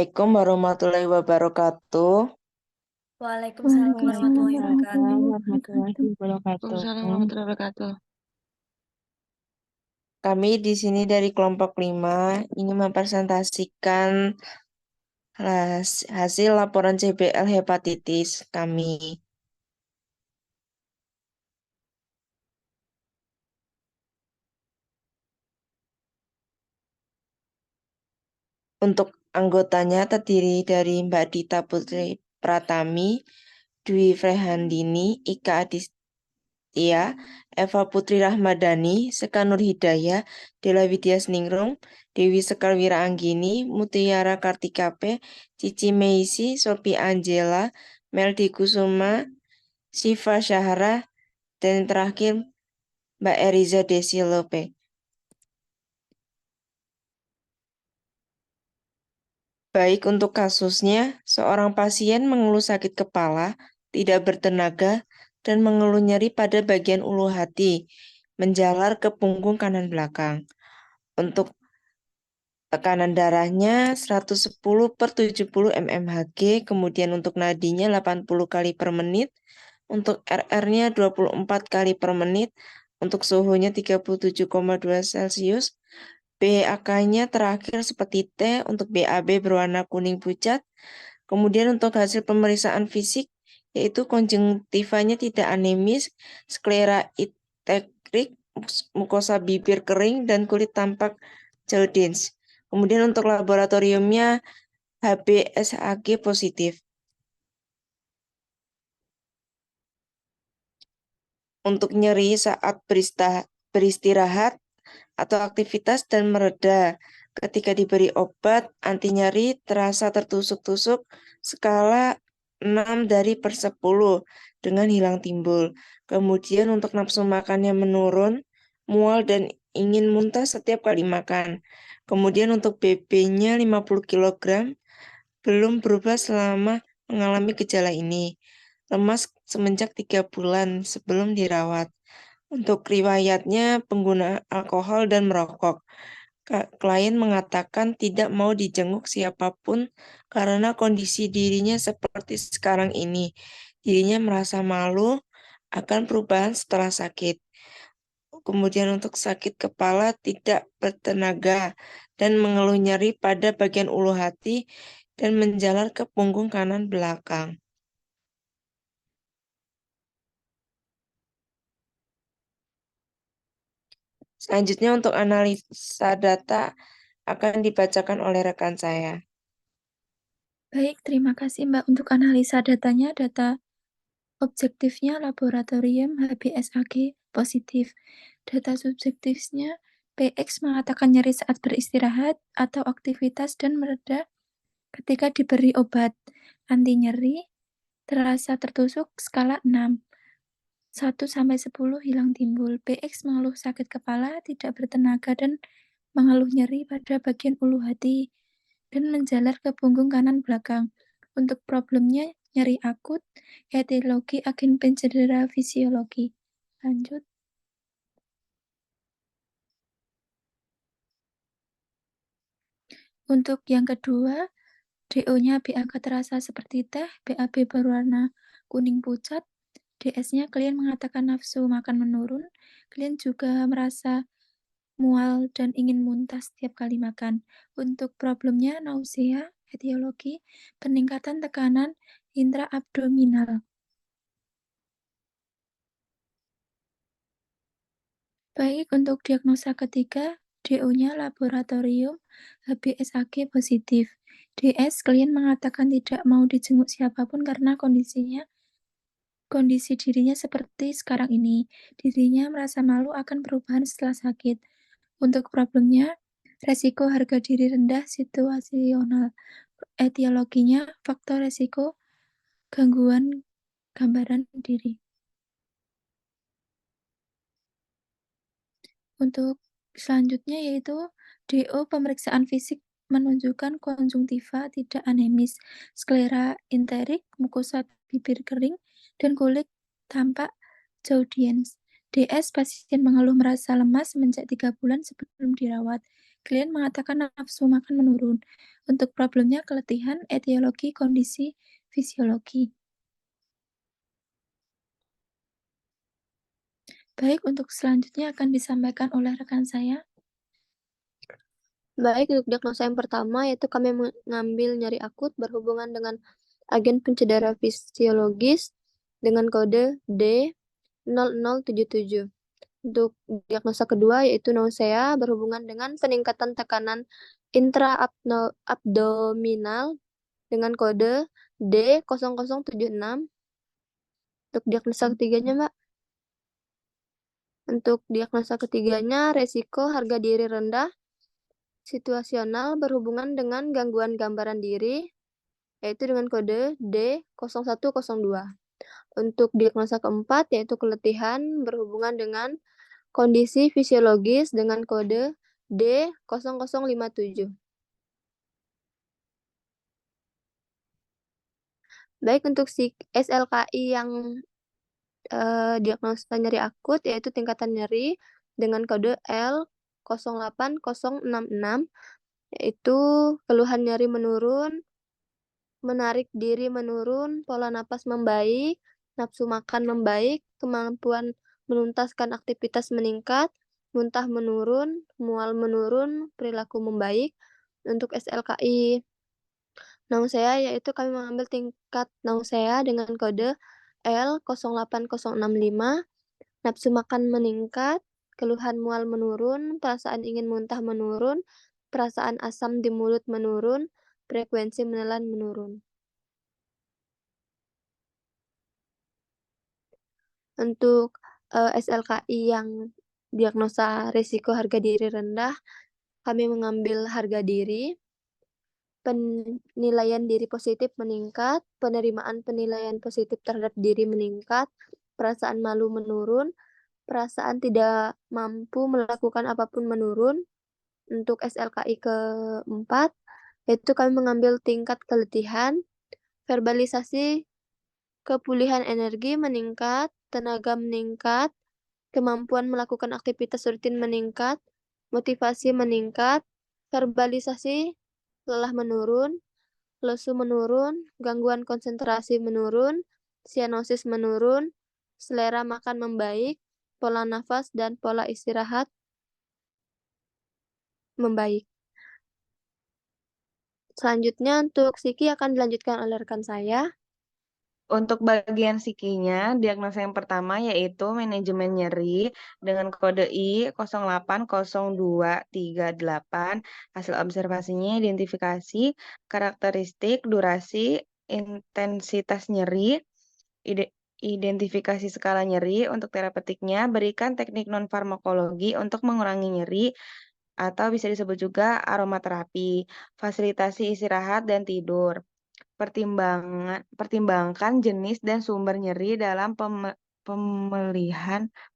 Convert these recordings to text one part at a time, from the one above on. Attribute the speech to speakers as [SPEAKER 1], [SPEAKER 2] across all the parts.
[SPEAKER 1] Assalamualaikum warahmatullahi wabarakatuh.
[SPEAKER 2] Waalaikumsalam warahmatullahi
[SPEAKER 3] Waalaikumsalam
[SPEAKER 2] wabarakatuh.
[SPEAKER 3] warahmatullahi wabarakatuh.
[SPEAKER 4] Waalaikumsalam warahmatullahi wabarakatuh.
[SPEAKER 1] Kami di sini dari kelompok 5 ingin mempresentasikan hasil laporan CBL hepatitis kami. Untuk anggotanya terdiri dari Mbak Dita Putri Pratami, Dwi Frehandini, Ika Aditya, Eva Putri Rahmadani, Seka Nur Hidayah, Dela Widya Sningrum, Dewi Sekar Wiraanggini, Mutiara Kartikape, Cici Meisi, Sophie Angela, Meldi Kusuma, Siva Syahra, dan terakhir Mbak Eriza Desilope. Baik untuk kasusnya, seorang pasien mengeluh sakit kepala, tidak bertenaga, dan mengeluh nyeri pada bagian ulu hati, menjalar ke punggung kanan belakang. Untuk tekanan darahnya 110/70 mmHg, kemudian untuk nadinya 80 kali per menit, untuk RR-nya 24 kali per menit, untuk suhunya 37,2 Celcius, BAK-nya terakhir seperti T, untuk BAB berwarna kuning pucat. Kemudian untuk hasil pemeriksaan fisik, yaitu konjungtivanya tidak anemis, sklera itekrik, mukosa bibir kering, dan kulit tampak Jaldins. Kemudian untuk laboratoriumnya HBsAg positif. Untuk nyeri saat beristirahat atau aktivitas dan mereda. Ketika diberi obat anti nyeri terasa tertusuk-tusuk skala 6/10 dengan hilang timbul. Kemudian untuk nafsu makannya menurun, mual dan ingin muntah setiap kali makan. Kemudian untuk BB-nya 50 kg, belum berubah selama mengalami gejala ini. Lemas semenjak 3 bulan sebelum dirawat. Untuk riwayatnya pengguna alkohol dan merokok. Klien mengatakan tidak mau dijenguk siapapun karena kondisi dirinya seperti sekarang ini. Dirinya merasa malu akan perubahan setelah sakit. Kemudian untuk sakit kepala tidak bertenaga dan mengeluh nyeri pada bagian ulu hati dan menjalar ke punggung kanan belakang. Selanjutnya untuk analisa data akan dibacakan oleh rekan saya.
[SPEAKER 2] Baik, terima kasih Mbak untuk analisa datanya. Data objektifnya laboratorium HBsAg positif. Data subjektifnya PX mengatakan nyeri saat beristirahat atau aktivitas dan mereda ketika diberi obat anti nyeri, terasa tertusuk skala 6. 1-10 hilang timbul. PX mengeluh sakit kepala, tidak bertenaga, dan mengeluh nyeri pada bagian ulu hati dan menjalar ke punggung kanan belakang. Untuk problemnya nyeri akut, etiologi, agen pencedera, fisiologi. Lanjut. Untuk yang kedua, DO-nya BAK terasa seperti teh, BAB berwarna kuning pucat, DS-nya klien mengatakan nafsu makan menurun, klien juga merasa mual dan ingin muntah setiap kali makan. Untuk problemnya nausea, etiologi, peningkatan tekanan intraabdominal. Baik, untuk diagnosa ketiga, DO-nya laboratorium HBsAg positif. DS, klien mengatakan tidak mau dijenguk siapapun karena kondisi dirinya seperti sekarang ini. Dirinya merasa malu akan perubahan setelah sakit. Untuk problemnya, resiko harga diri rendah situasional. Etiologinya, faktor resiko gangguan gambaran diri. Untuk selanjutnya yaitu DO pemeriksaan fisik menunjukkan konjungtiva tidak anemis, sklera enterik, mukosa bibir kering, dan kulit tampak Jaudiens. DS pasien mengeluh merasa lemas semenjak 3 bulan sebelum dirawat. Klien mengatakan nafsu makan menurun. Untuk problemnya keletihan, etiologi, kondisi, fisiologi. Baik, untuk selanjutnya akan disampaikan oleh rekan saya.
[SPEAKER 3] Baik, untuk diagnosa yang pertama yaitu kami mengambil nyeri akut berhubungan dengan agen pencedera fisiologis dengan kode D0077. Untuk diagnosa kedua yaitu nausea berhubungan dengan peningkatan tekanan intraabdominal dengan kode D0076. Untuk diagnosa ketiganya, Mbak. Untuk diagnosa ketiganya resiko harga diri rendah situasional berhubungan dengan gangguan gambaran diri yaitu dengan kode D0102. Untuk diagnosa keempat yaitu keletihan berhubungan dengan kondisi fisiologis dengan kode D0057. Baik, untuk SLKI yang diagnosa nyeri akut yaitu tingkatan nyeri dengan kode L08066 yaitu keluhan nyeri menurun, menarik diri menurun, pola napas membaik, nafsu makan membaik, kemampuan menuntaskan aktivitas meningkat, muntah menurun, mual menurun, perilaku membaik. Untuk SLKI nausea yaitu kami mengambil tingkat nausea dengan kode L08065, nafsu makan meningkat, keluhan mual menurun, perasaan ingin muntah menurun, perasaan asam di mulut menurun, frekuensi menelan menurun. Untuk SLKI yang diagnosa risiko harga diri rendah, kami mengambil harga diri, penilaian diri positif meningkat, penerimaan penilaian positif terhadap diri meningkat, perasaan malu menurun, perasaan tidak mampu melakukan apapun menurun. Untuk SLKI keempat, yaitu kami mengambil tingkat keletihan, verbalisasi kepulihan energi meningkat, tenaga meningkat, kemampuan melakukan aktivitas rutin meningkat, motivasi meningkat, verbalisasi lelah menurun, lesu menurun, gangguan konsentrasi menurun, sianosis menurun, selera makan membaik, pola nafas dan pola istirahat membaik. Selanjutnya untuk psiki akan dilanjutkan oleh rekan saya.
[SPEAKER 1] Untuk bagian psikinya, diagnosa yang pertama yaitu manajemen nyeri dengan kode I0800238. Hasil observasinya identifikasi, karakteristik, durasi, intensitas nyeri, identifikasi skala nyeri. Untuk terapeutiknya, berikan teknik non-farmakologi untuk mengurangi nyeri atau bisa disebut juga aromaterapi, fasilitasi istirahat dan tidur. Pertimbangkan jenis dan sumber nyeri dalam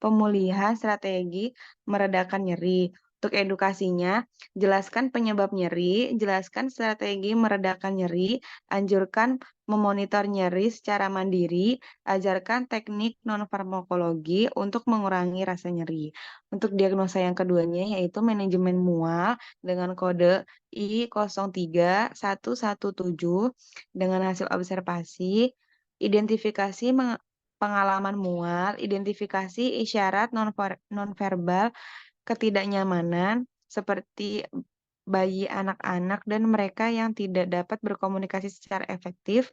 [SPEAKER 1] pemulihan strategi meredakan nyeri. Untuk edukasinya, jelaskan penyebab nyeri, jelaskan strategi meredakan nyeri, anjurkan memonitor nyeri secara mandiri, ajarkan teknik non-farmakologi untuk mengurangi rasa nyeri. Untuk diagnosa yang keduanya yaitu manajemen mual dengan kode I03117 dengan hasil observasi, identifikasi pengalaman mual, identifikasi isyarat nonverbal ketidaknyamanan seperti bayi anak-anak dan mereka yang tidak dapat berkomunikasi secara efektif,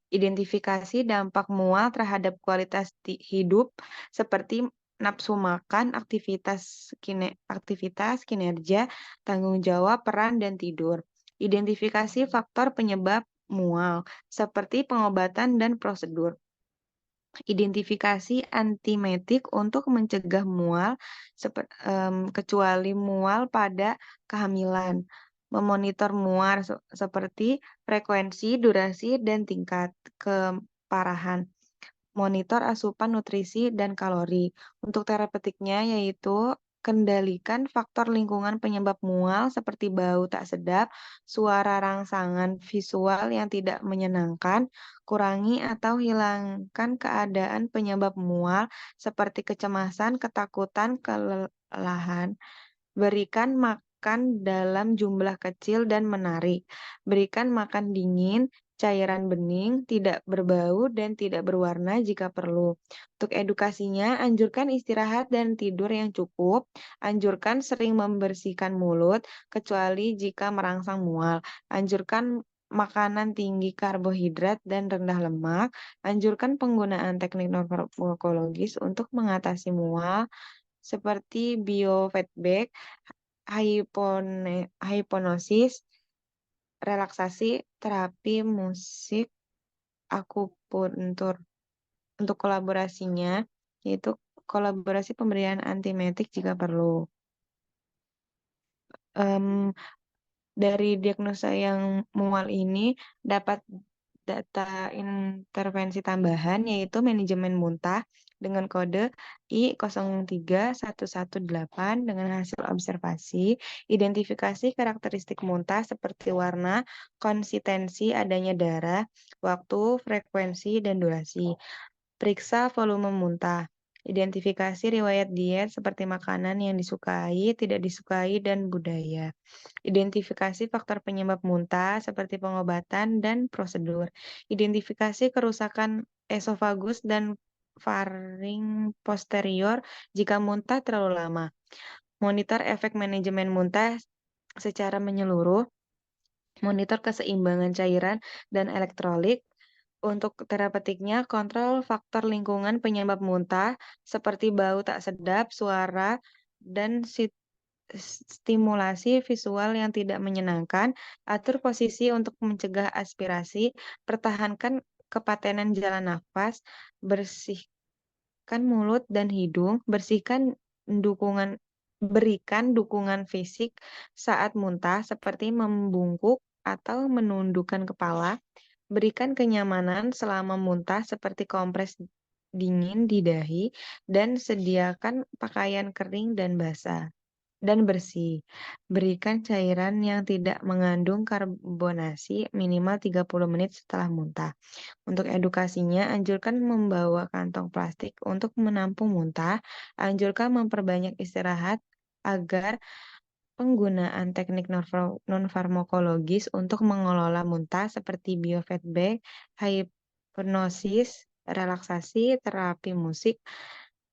[SPEAKER 1] identifikasi dampak mual terhadap kualitas hidup seperti nafsu makan, aktivitas, kinerja, tanggung jawab, peran, dan tidur. Identifikasi faktor penyebab mual, seperti pengobatan dan prosedur. Identifikasi antiemetik untuk mencegah mual, kecuali mual pada kehamilan. Memonitor mual seperti frekuensi, durasi, dan tingkat keparahan. Monitor asupan nutrisi dan kalori. Untuk terapeutiknya yaitu kendalikan faktor lingkungan penyebab mual seperti bau tak sedap, suara rangsangan visual yang tidak menyenangkan, kurangi atau hilangkan keadaan penyebab mual seperti kecemasan, ketakutan, kelelahan. Berikan makan dalam jumlah kecil dan menarik. Berikan makan dingin, cairan bening, tidak berbau dan tidak berwarna jika perlu. Untuk edukasinya, anjurkan istirahat dan tidur yang cukup. Anjurkan sering membersihkan mulut, kecuali jika merangsang mual. Anjurkan makanan tinggi karbohidrat dan rendah lemak. Anjurkan penggunaan teknik non-farmakologis untuk mengatasi mual, seperti biofeedback, hiponosis, relaksasi, terapi musik, akupuntur. Untuk kolaborasinya, yaitu kolaborasi pemberian antiemetik jika perlu. Em, dari diagnosa yang mual ini dapat data intervensi tambahan, yaitu manajemen muntah dengan kode I03118 dengan hasil observasi, identifikasi karakteristik muntah seperti warna, konsistensi, adanya darah, waktu, frekuensi, dan durasi. Periksa volume muntah. Identifikasi riwayat diet seperti makanan yang disukai, tidak disukai, dan budaya. Identifikasi faktor penyebab muntah seperti pengobatan dan prosedur. Identifikasi kerusakan esofagus dan faring posterior jika muntah terlalu lama. Monitor efek manajemen muntah secara menyeluruh. Monitor keseimbangan cairan dan elektrolit. Untuk terapeutiknya, kontrol faktor lingkungan penyebab muntah seperti bau tak sedap, suara, dan stimulasi visual yang tidak menyenangkan. Atur posisi untuk mencegah aspirasi. Pertahankan kepatenan jalan nafas. Bersihkan mulut dan hidung. Berikan dukungan fisik saat muntah seperti membungkuk atau menundukkan kepala. Berikan kenyamanan selama muntah seperti kompres dingin di dahi dan sediakan pakaian kering dan basah dan bersih. Berikan cairan yang tidak mengandung karbonasi minimal 30 menit setelah muntah. Untuk edukasinya, anjurkan membawa kantong plastik untuk menampung muntah. Anjurkan memperbanyak istirahat agar penggunaan teknik non-farmakologis untuk mengelola muntah seperti biofeedback, hipnosis, relaksasi, terapi musik,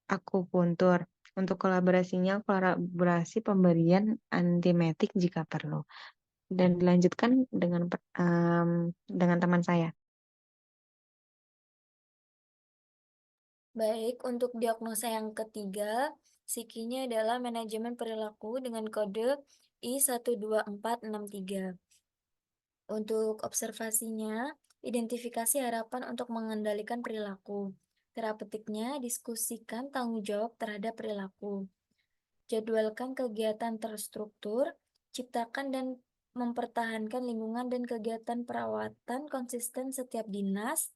[SPEAKER 1] akupuntur. Untuk kolaborasi pemberian antiemetik jika perlu. Dan dilanjutkan dengan teman saya.
[SPEAKER 2] Baik, untuk diagnosa yang ketiga, psikinya adalah manajemen perilaku dengan kode I12463. Untuk observasinya, identifikasi harapan untuk mengendalikan perilaku. Terapeutiknya, diskusikan tanggung jawab terhadap perilaku. Jadwalkan kegiatan terstruktur, ciptakan dan mempertahankan lingkungan dan kegiatan perawatan konsisten setiap dinas,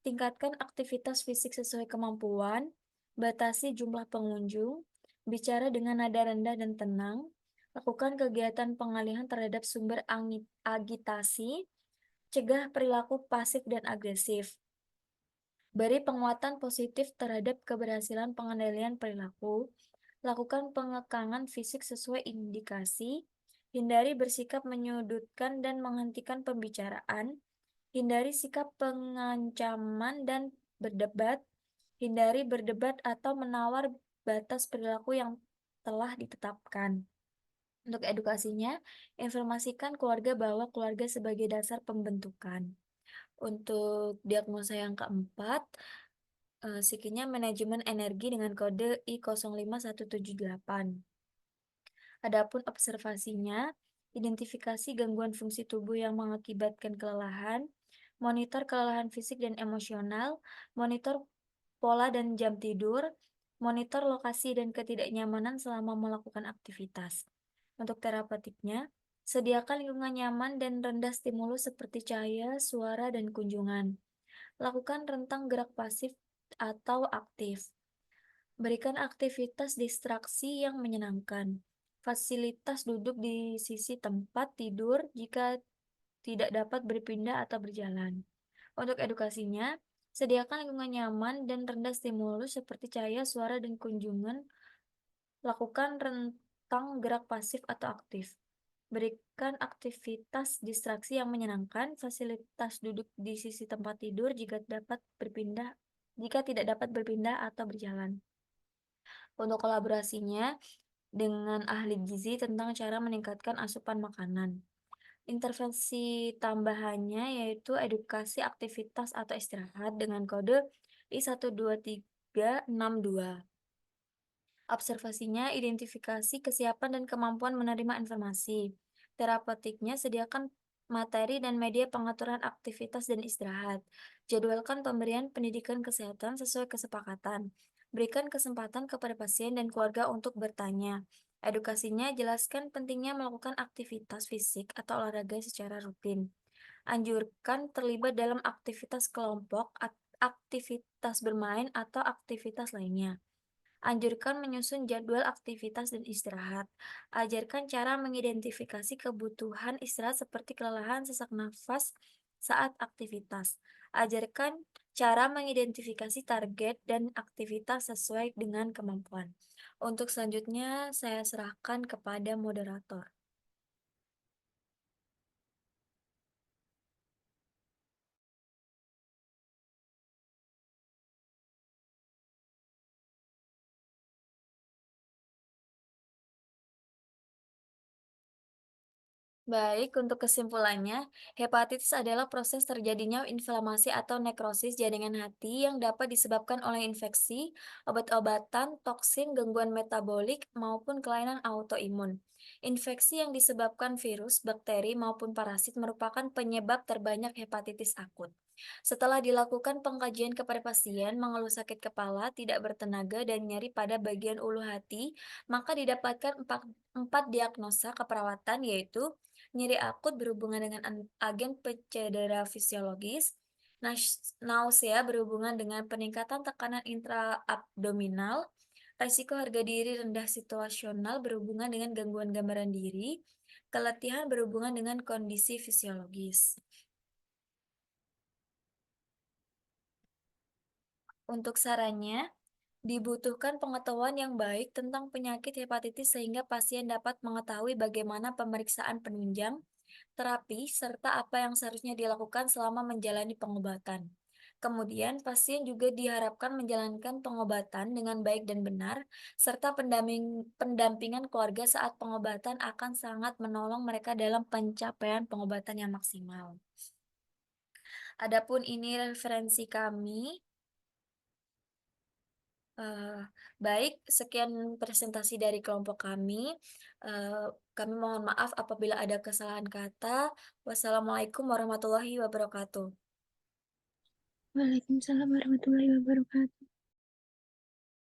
[SPEAKER 2] tingkatkan aktivitas fisik sesuai kemampuan, batasi jumlah pengunjung, bicara dengan nada rendah dan tenang, lakukan kegiatan pengalihan terhadap sumber agitasi, cegah perilaku pasif dan agresif. Beri penguatan positif terhadap keberhasilan pengendalian perilaku, lakukan pengekangan fisik sesuai indikasi, hindari bersikap menyudutkan dan menghentikan pembicaraan, hindari sikap pengancaman dan berdebat, hindari berdebat atau menawar batas perilaku yang telah ditetapkan. Untuk edukasinya, informasikan keluarga bahwa keluarga sebagai dasar pembentukan. Untuk diagnosa yang keempat, psikinya manajemen energi dengan kode I05178. Adapun observasinya, identifikasi gangguan fungsi tubuh yang mengakibatkan kelelahan, monitor kelelahan fisik dan emosional, monitor pola dan jam tidur, monitor lokasi dan ketidaknyamanan selama melakukan aktivitas. Untuk terapeutiknya, sediakan lingkungan nyaman dan rendah stimulus seperti cahaya, suara, dan kunjungan. Lakukan rentang gerak pasif atau aktif. Berikan aktivitas distraksi yang menyenangkan. Fasilitas duduk di sisi tempat tidur jika tidak dapat berpindah atau berjalan. Untuk edukasinya, sediakan lingkungan nyaman dan rendah stimulus seperti cahaya, suara, dan kunjungan. Lakukan
[SPEAKER 4] tentang gerak pasif atau aktif. Berikan aktivitas distraksi yang menyenangkan, fasilitas duduk di sisi tempat tidur jika tidak dapat berpindah atau berjalan. Untuk kolaborasinya dengan ahli gizi tentang cara meningkatkan asupan makanan. Intervensi tambahannya yaitu edukasi aktivitas atau istirahat dengan kode I12362. Observasinya, identifikasi kesiapan dan kemampuan menerima informasi. Terapeutiknya, sediakan materi dan media pengaturan aktivitas dan istirahat. Jadwalkan pemberian pendidikan kesehatan sesuai kesepakatan. Berikan kesempatan kepada pasien dan keluarga untuk bertanya. Edukasinya, jelaskan pentingnya melakukan aktivitas fisik atau olahraga secara rutin. Anjurkan terlibat dalam aktivitas kelompok, aktivitas bermain, atau aktivitas lainnya. Anjurkan menyusun jadwal aktivitas dan istirahat. Ajarkan cara mengidentifikasi kebutuhan istirahat seperti kelelahan, sesak nafas saat aktivitas. Ajarkan cara mengidentifikasi target dan aktivitas sesuai dengan kemampuan. Untuk selanjutnya, saya serahkan kepada moderator. Baik, untuk kesimpulannya, hepatitis adalah proses terjadinya inflamasi atau nekrosis jaringan hati yang dapat disebabkan oleh infeksi, obat-obatan, toksin, gangguan metabolik, maupun kelainan autoimun. Infeksi yang disebabkan virus, bakteri, maupun parasit merupakan penyebab terbanyak hepatitis akut. Setelah dilakukan pengkajian kepada pasien mengeluh sakit kepala, tidak bertenaga, dan nyeri pada bagian ulu hati, maka didapatkan empat diagnosa keperawatan, yaitu nyeri akut berhubungan dengan agen pencedera fisiologis, nausea berhubungan dengan peningkatan tekanan intraabdominal, resiko harga diri rendah situasional berhubungan dengan gangguan gambaran diri, keletihan berhubungan dengan kondisi fisiologis. Untuk sarannya, dibutuhkan pengetahuan yang baik tentang penyakit hepatitis sehingga pasien dapat mengetahui bagaimana pemeriksaan penunjang, terapi, serta apa yang seharusnya dilakukan selama menjalani pengobatan. Kemudian, pasien juga diharapkan menjalankan pengobatan dengan baik dan benar, serta pendampingan keluarga saat pengobatan akan sangat menolong mereka dalam pencapaian pengobatan yang maksimal. Adapun ini referensi kami. Baik, sekian presentasi dari kelompok kami. Kami mohon maaf apabila ada kesalahan kata. Wassalamualaikum warahmatullahi wabarakatuh.
[SPEAKER 2] Waalaikumsalam warahmatullahi wabarakatuh.